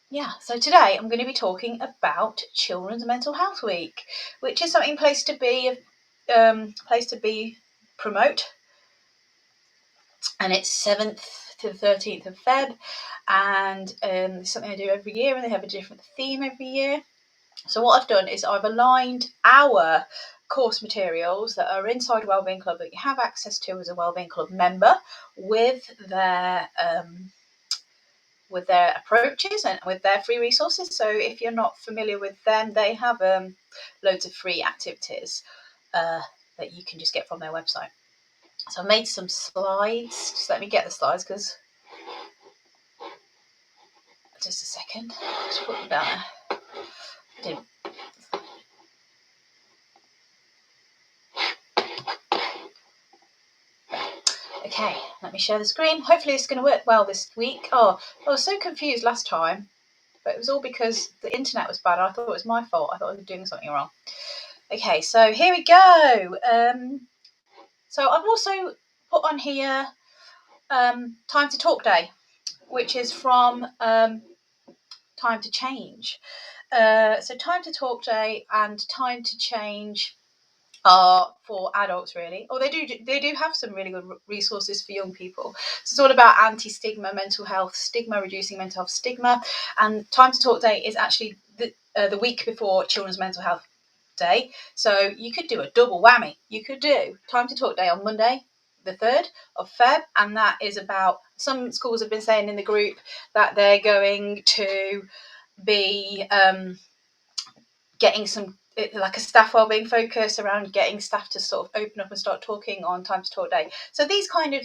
yeah, so today I'm going to be talking about Children's Mental Health Week, which is something place to be promote, and it's 7th to the 13th of Feb, and it's something I do every year, and they have a different theme every year. So what I've done is I've aligned our course materials that are inside Wellbeing Club that you have access to as a Wellbeing Club member with their approaches and with their free resources. So if you're not familiar with them, they have loads of free activities that you can just get from their website. So I've made some slides. Just let me get the slides, because just a second. Just put them down there. Okay, let me share the screen. Hopefully it's going to work well this week. Oh, I was so confused last time, but it was all because the internet was bad. I thought it was my fault. I thought I was doing something wrong. Okay, so here we go. So I've also put on here Time to Talk Day, which is from Time to Change. So Time to Talk Day and Time to Change are for adults, really. Or they do have some really good resources for young people. So it's all about anti-stigma, mental health, stigma, reducing mental health stigma. And Time to Talk Day is actually the week before Children's Mental Health Day. So you could do a double whammy. You could do Time to Talk Day on Monday, the 3rd of Feb, and that is about, some schools have been saying in the group that they're going to be getting some, like a staff wellbeing focus around getting staff to sort of open up and start talking on Time to Talk Day. So these kind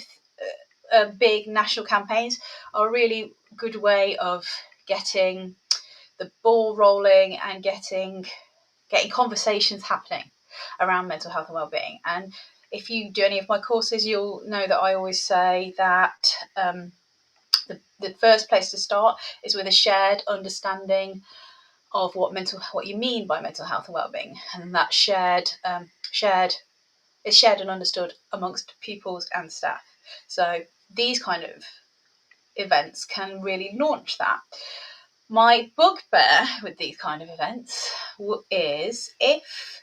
of big national campaigns are a really good way of getting the ball rolling and getting conversations happening around mental health and wellbeing. And if you do any of my courses, you'll know that I always say that the first place to start is with a shared understanding of what you mean by mental health and wellbeing, and that shared and understood amongst pupils and staff. So these kind of events can really launch that. My bugbear with these kind of events is if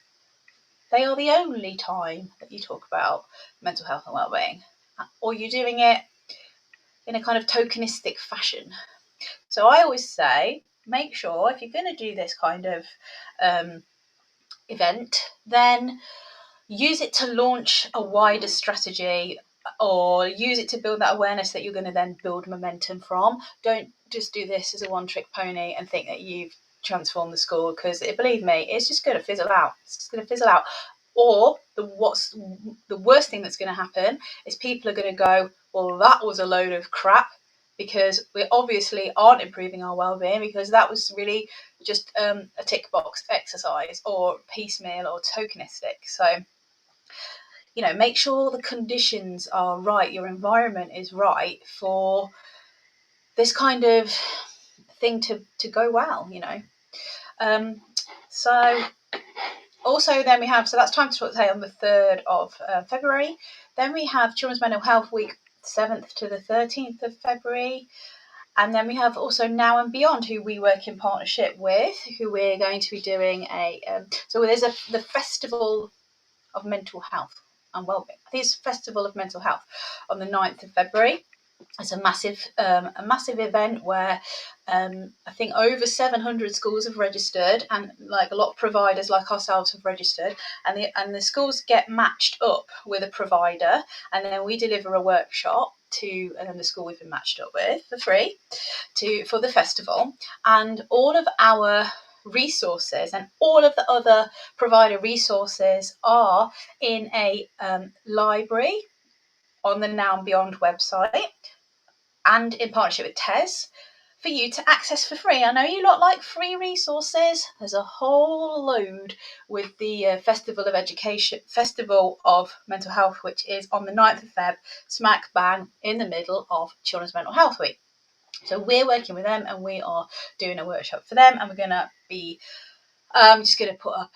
they are the only time that you talk about mental health and wellbeing, or you're doing it in a kind of tokenistic fashion. So I always say, make sure if you're going to do this kind of event, then use it to launch a wider strategy, or use it to build that awareness that you're going to then build momentum from. Don't just do this as a one-trick pony and think that you've transformed the school, because believe me, it's just going to fizzle out. It's just going to fizzle out. Or what's the worst thing that's going to happen is people are going to go, well, that was a load of crap, because we obviously aren't improving our well-being, because that was really just a tick box exercise or piecemeal or tokenistic. So, make sure the conditions are right, your environment is right for this kind of thing to go well, So also then we have, so that's Time to Talk Day on the 3rd of February. Then we have Children's Mental Health Week, 7th to the 13th of February. And then we have also Now and Beyond, who we work in partnership with, who we're going to be doing so there's the Festival of Mental Health and Wellbeing. I think it's Festival of Mental Health on the 9th of February. It's a massive event where I think over 700 schools have registered, and like a lot of providers like ourselves have registered, and the schools get matched up with a provider, and then we deliver a workshop to the school we've been matched up with for free for the festival. And all of our resources and all of the other provider resources are in a library on the Now and Beyond website, and in partnership with TES, for you to access for free. I know you lot like free resources. There's a whole load with the Festival of Mental Health, which is on the 9th of Feb, smack bang in the middle of Children's Mental Health Week. So we're working with them, and we are doing a workshop for them, and we're going to be just going to put up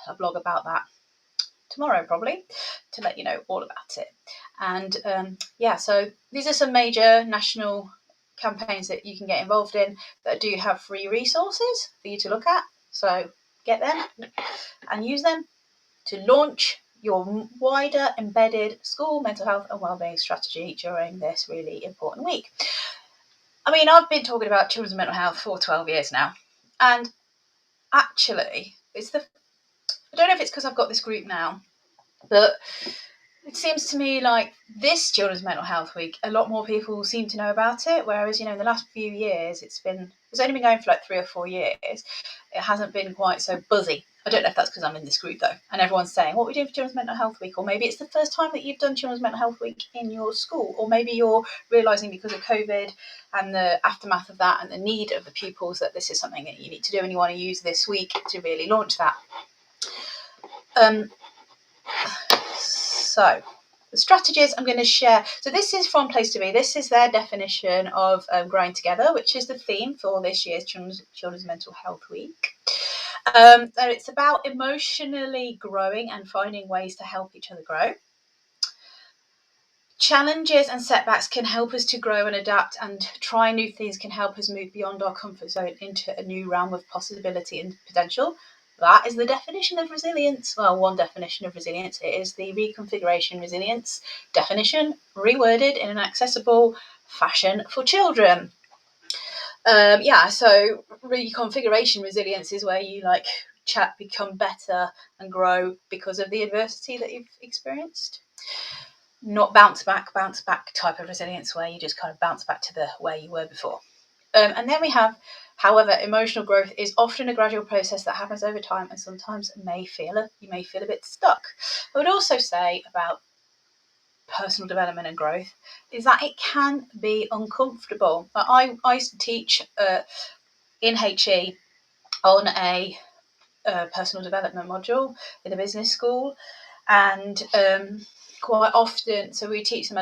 a blog about that tomorrow, probably, to let you know all about it. And so these are some major national campaigns that you can get involved in that do have free resources for you to look at. So get them and use them to launch your wider embedded school mental health and wellbeing strategy during this really important week. I mean, I've been talking about children's mental health for 12 years now, and actually, I don't know if it's because I've got this group now, but it seems to me like this Children's Mental Health Week, a lot more people seem to know about it, whereas, in the last few years, it's only been going for like 3 or 4 years. It hasn't been quite so buzzy. I don't know if that's because I'm in this group, though, and everyone's saying, what are we doing for Children's Mental Health Week? Or maybe it's the first time that you've done Children's Mental Health Week in your school, or maybe you're realising because of COVID and the aftermath of that and the need of the pupils that this is something that you need to do and you want to use this week to really launch that. So the strategies I'm going to share. So this is from Place to Be. This is their definition of growing together, which is the theme for this year's Children's Mental Health Week. So it's about emotionally growing and finding ways to help each other grow. Challenges and setbacks can help us to grow and adapt, and try new things can help us move beyond our comfort zone into a new realm of possibility and potential. That is the definition of resilience. Well, one definition of resilience. It is the reconfiguration resilience definition, reworded in an accessible fashion for children. So reconfiguration resilience is where you become better and grow because of the adversity that you've experienced. Not bounce back type of resilience where you just kind of bounce back to the where you were before. And then we have, however, emotional growth is often a gradual process that happens over time, and sometimes you may feel a bit stuck. I would also say about personal development and growth is that it can be uncomfortable. I used to teach in HE on a personal development module in a business school, and quite often, so we teach them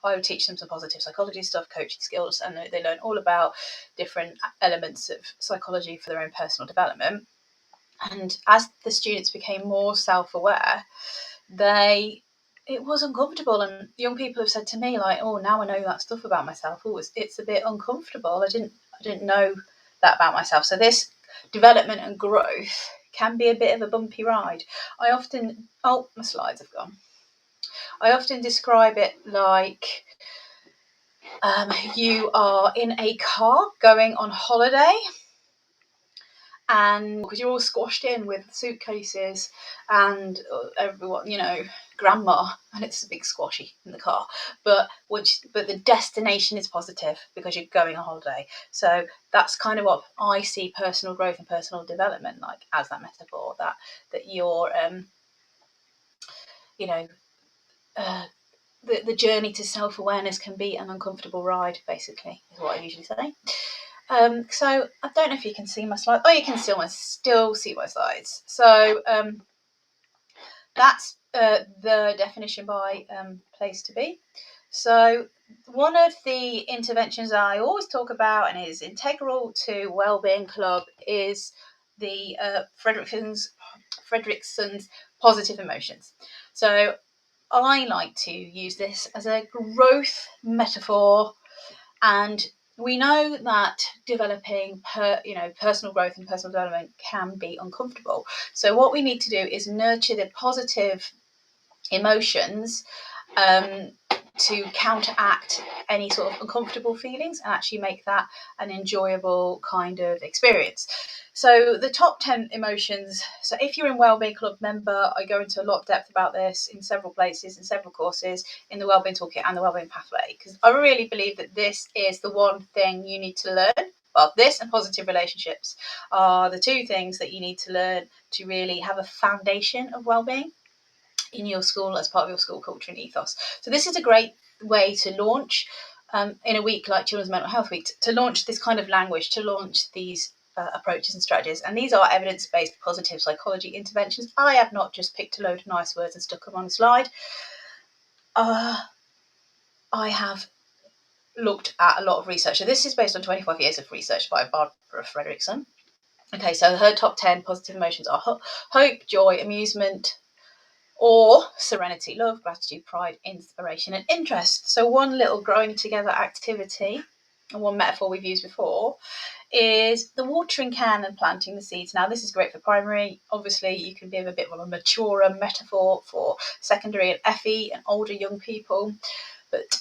I would teach them some positive psychology stuff, coaching skills, and they learn all about different elements of psychology for their own personal development. And as the students became more self-aware, it was uncomfortable, and young people have said to me, like, oh, now I know that stuff about myself. Oh, it's a bit uncomfortable. I didn't know that about myself. So this development and growth can be a bit of a bumpy ride. My slides have gone. I often describe it like you are in a car going on holiday, and because you're all squashed in with suitcases and everyone, grandma, and it's a big squashy in the car, but the destination is positive because you're going on holiday. So that's kind of what I see personal growth and personal development like, as that metaphor, that you're the journey to self-awareness can be an uncomfortable ride, basically, is what I usually say. So I don't know if you can see my slides. Oh, you can still see my slides. So that's the definition by Place to Be. So one of the interventions I always talk about and is integral to Wellbeing Club is the Fredrickson's positive emotions. So I like to use this as a growth metaphor, and we know that developing personal growth and personal development can be uncomfortable. So what we need to do is nurture the positive emotions to counteract any sort of uncomfortable feelings and actually make that an enjoyable kind of experience. So the top 10 emotions. So if you're in Wellbeing Club member, I go into a lot of depth about this in several places, in several courses, in the Wellbeing Toolkit and the Wellbeing Pathway, because I really believe that this is the one thing you need to learn. Well, this and positive relationships are the two things that you need to learn to really have a foundation of wellbeing in your school as part of your school culture and ethos. So this is a great way to launch in a week like Children's Mental Health Week, to launch this kind of language, to launch these approaches and strategies. And these are evidence-based positive psychology interventions. I have not just picked a load of nice words and stuck them on a slide. I have looked at a lot of research. So this is based on 25 years of research by Barbara Fredrickson. Okay, so her top 10 positive emotions are hope, joy, amusement, or serenity, love, gratitude, pride, inspiration, and interest. So one little growing together activity and one metaphor we've used before, is the watering can and planting the seeds. Now, this is great for primary. Obviously, you can give a bit of a maturer metaphor for secondary and FE and older young people, but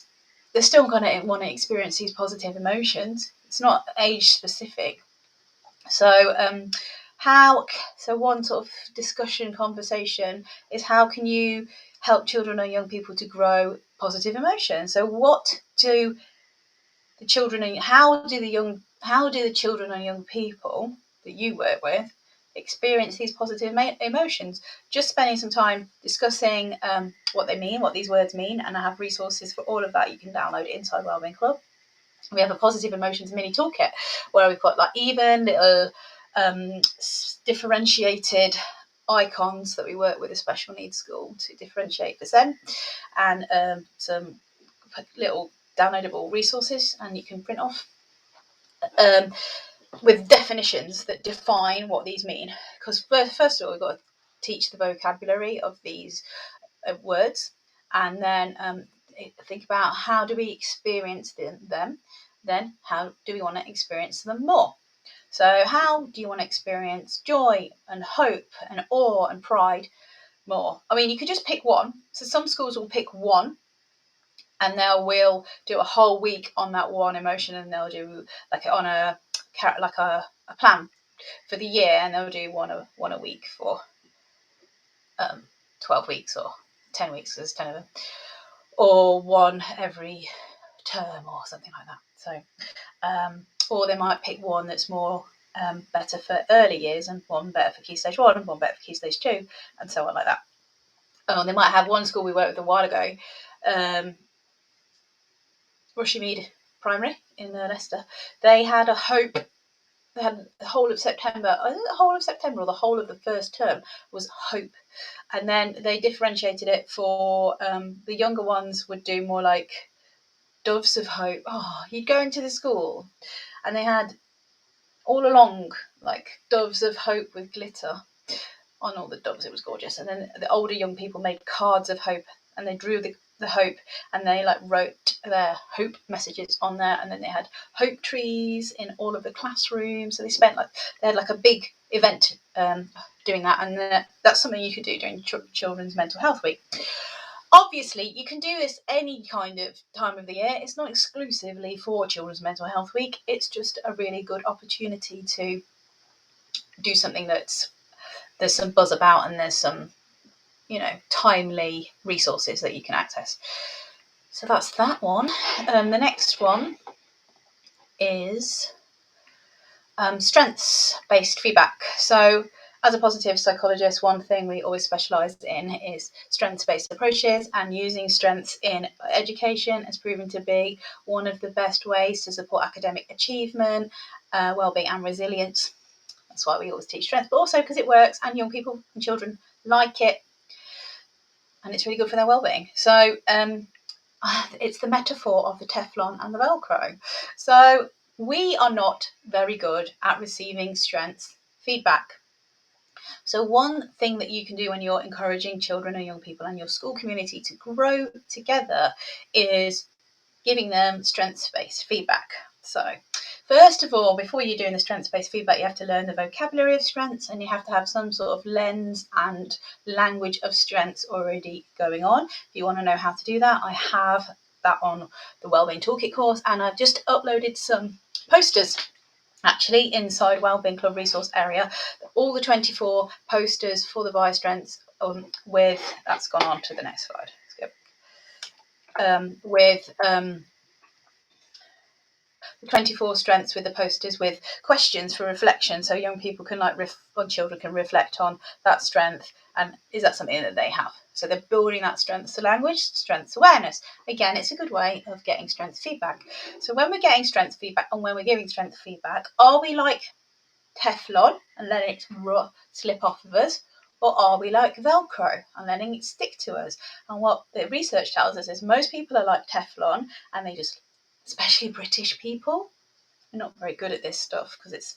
they're still going to want to experience these positive emotions. It's not age specific. So, one sort of discussion conversation is, how can you help children or young people to grow positive emotions? So, what do the children and how do the children and young people that you work with experience these positive emotions? Just spending some time discussing what they mean, what these words mean, and I have resources for all of that you can download inside Wellbeing Club. We have a positive emotions mini toolkit where we've got like even little differentiated icons that we work with a special needs school to differentiate for Zen, and some little downloadable resources, and you can print off with definitions that define what these mean. Because first of all, we've got to teach the vocabulary of these words, and then think about how do we experience them, then how do we want to experience them more. So how do you want to experience joy and hope and awe and pride more? I mean, you could just pick one. So some schools will pick one, and will do a whole week on that one emotion, and they'll do like on a plan for the year, and they'll do one a week for 12 weeks or 10 weeks, there's 10 of them, or one every term or something like that. So or they might pick one that's more better for early years, and one better for key stage 1 and one better for key stage 2, and so on like that. They might have one school we worked with a while ago, Rushmead Primary in Leicester. They had a hope. They had the whole of September. I think the whole of September or the whole of the first term was hope, and then they differentiated it for the younger ones would do more like doves of hope. Oh, you'd go into the school, and they had all along like doves of hope with glitter on all the doves. It was gorgeous. And then the older young people made cards of hope, and they drew the hope, and they like wrote their hope messages on there, and then they had hope trees in all of the classrooms. So they had like a big event doing that, and that's something you could do during Children's Mental Health Week. Obviously, you can do this any kind of time of the year. It's not exclusively for Children's Mental Health Week. It's just a really good opportunity to do something that's there's some buzz about, and there's some timely resources that you can access. So that's that one. The next one is strengths-based feedback. So as a positive psychologist, one thing we always specialise in is strengths-based approaches, and using strengths in education has proven to be one of the best ways to support academic achievement, wellbeing and resilience. That's why we always teach strengths, but also because it works and young people and children like it, and it's really good for their well-being. So it's the metaphor of the Teflon and the Velcro. So we are not very good at receiving strengths feedback. So one thing that you can do when you're encouraging children or young people and your school community to grow together is giving them strengths-based feedback. So first of all, before you're doing the strengths-based feedback, you have to learn the vocabulary of strengths, and you have to have some sort of lens and language of strengths already going on. If you want to know how to do that, I have that on the Wellbeing Toolkit course, and I've just uploaded some posters actually inside Wellbeing Club resource area. All the 24 posters for the bio strengths with, that's gone on to the next slide. With 24 strengths with the posters with questions for reflection, so young people can children can reflect on that strength, and is that something that they have. So they're building that strengths to language, strengths awareness. Again, it's a good way of getting strength feedback. So when we're getting strength feedback and when we're giving strength feedback, are we like Teflon and letting it slip off of us, or are we like Velcro and letting it stick to us? And what the research tells us is most people are like Teflon, and they just, especially British people, are not very good at this stuff because it's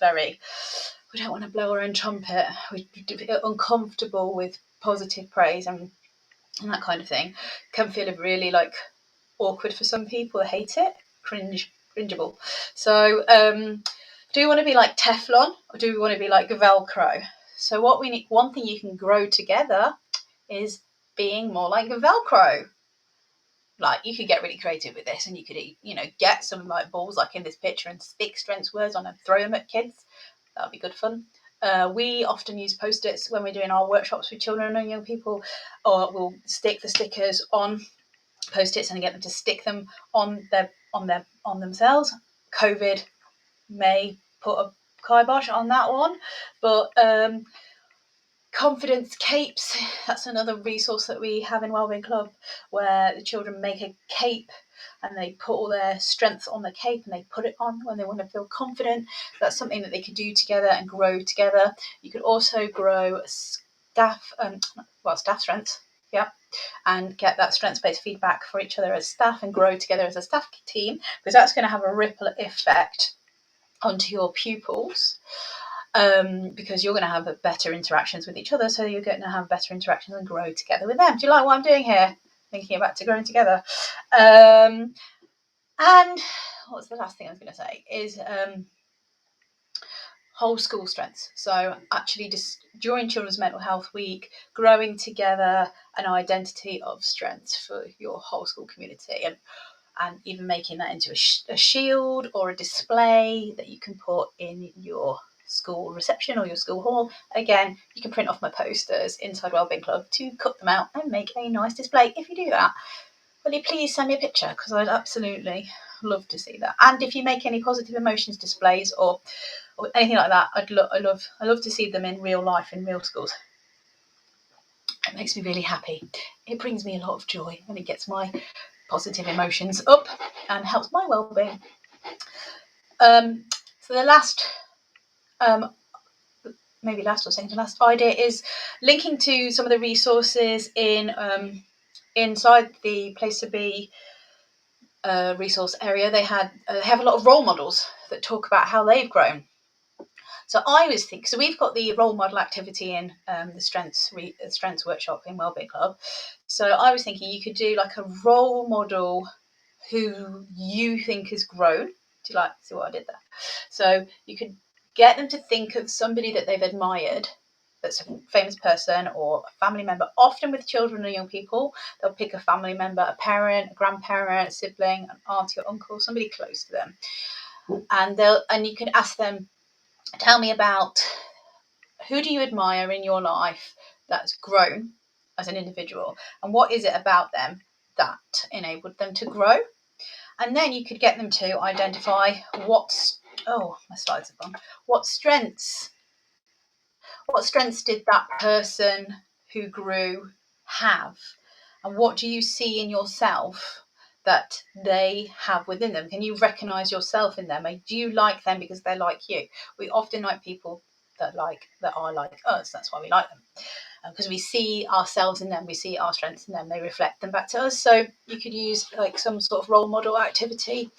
we don't want to blow our own trumpet. We're uncomfortable with positive praise and that kind of thing. Can feel really like awkward for some people. They hate it, cringe cringeable. So do we want to be like Teflon or do we want to be like Velcro? So what we need, one thing you can grow together is being more like Velcro. Like you could get really creative with this and you could, get some like balls like in this picture and stick strengths words on and throw them at kids. That would be good fun. We often use Post-its when we're doing our workshops with children and young people, or we'll stick the stickers on Post-its and get them to stick them on themselves. COVID may put a kibosh on that one, but confidence capes, that's another resource that we have in Wellbeing Club, where the children make a cape and they put all their strengths on the cape and they put it on when they want to feel confident. That's something that they could do together and grow together. You could also grow staff strengths, and get that strengths-based feedback for each other as staff and grow together as a staff team, because that's going to have a ripple effect onto your pupils. Because you're going to have better interactions with each other, so you're going to have better interactions and grow together with them. Do you like what I'm doing here? Thinking about growing together. And what's the last thing I was going to say is whole school strengths. So actually just during Children's Mental Health Week, growing together an identity of strengths for your whole school community, and even making that into a shield or a display that you can put in your school reception or your school hall. Again, you can print off my posters inside Wellbeing Club to cut them out and make a nice display. If you do that, will you please send me a picture, because I'd absolutely love to see that. And if you make any positive emotions displays or anything like that, I love to see them in real life in real schools. It makes me really happy. It brings me a lot of joy and it gets my positive emotions up and helps my well-being. So the last, maybe last or second to last idea is linking to some of the resources in inside the Place to Be resource area. They have a lot of role models that talk about how they've grown. So I always think, so we've got the role model activity in the strengths workshop in Wellbeing Club. So I was thinking you could do like a role model who you think has grown. Do you like see what I did there? So you could get them to think of somebody that they've admired, that's a famous person or a family member. Often with children and young people, they'll pick a family member, a parent, a grandparent, a sibling, an auntie or uncle, somebody close to them. And you can ask them, tell me about who do you admire in your life that's grown as an individual, and what is it about them that enabled them to grow? And then you could get them to identify what strengths did that person who grew have, and what do you see in yourself that they have within them? Can you recognize yourself in them? Do you like them because they're like you? We often like people that are like us. That's why we like them, because we see ourselves in them, we see our strengths in them, they reflect them back to us. So you could use like some sort of role model activity.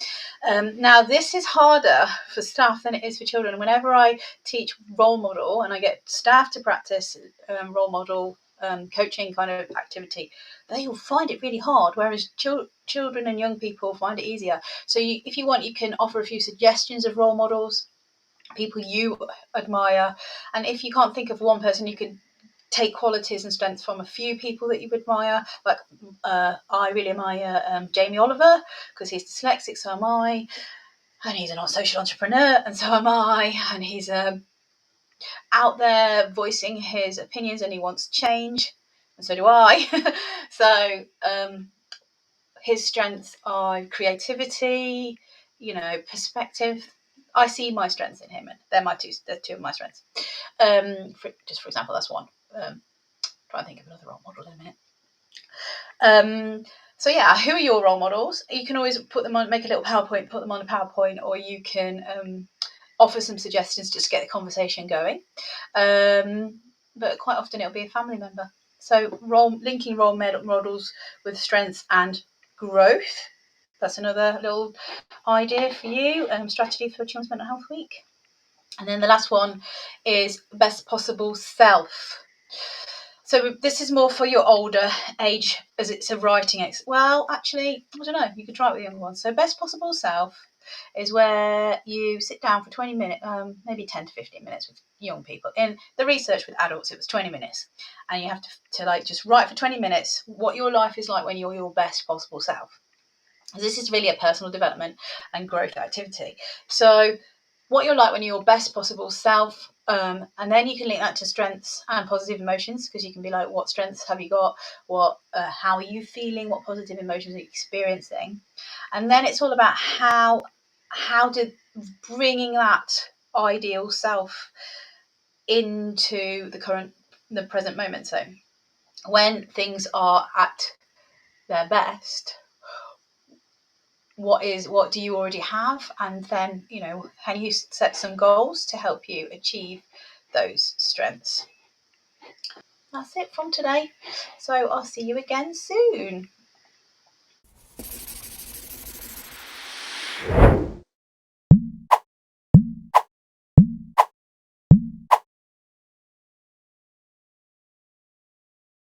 Now this is harder for staff than it is for children. Whenever I teach role model and I get staff to practice role model coaching kind of activity, they will find it really hard, whereas children and young people find it easier. So if you want, you can offer a few suggestions of role models, people you admire, and if you can't think of one person, you can take qualities and strengths from a few people that you admire. Like I really admire Jamie Oliver because he's dyslexic, so am I, and he's a social entrepreneur, and so am I, and he's out there voicing his opinions and he wants change, and so do I. So his strengths are creativity, perspective. I see my strengths in him, and they're two of my strengths. For example, that's one. Try and think of another role model in a minute. So yeah, who are your role models? You can always put them on, make a little PowerPoint, put them on a PowerPoint, or you can offer some suggestions just to get the conversation going. But quite often it'll be a family member. So linking role models with strengths and growth. That's another little idea for you, strategy for Children's Mental Health Week. And then the last one is best possible self. So this is more for your older age, as it's a writing well, actually, I don't know, you could try it with younger ones. So best possible self is where you sit down for 20 minutes, maybe 10 to 15 minutes with young people. In the research with adults, it was 20 minutes. And you have to like just write for 20 minutes what your life is like when you're your best possible self. This is really a personal development and growth activity. So what you're like when you're your best possible self, and then you can link that to strengths and positive emotions, because you can be like, what strengths have you got, how are you feeling, what positive emotions are you experiencing, and then it's all about how did bringing that ideal self into the present moment. So when things are at their best, what do you already have, and then can you set some goals to help you achieve those strengths. That's it from today, so I'll see you again soon.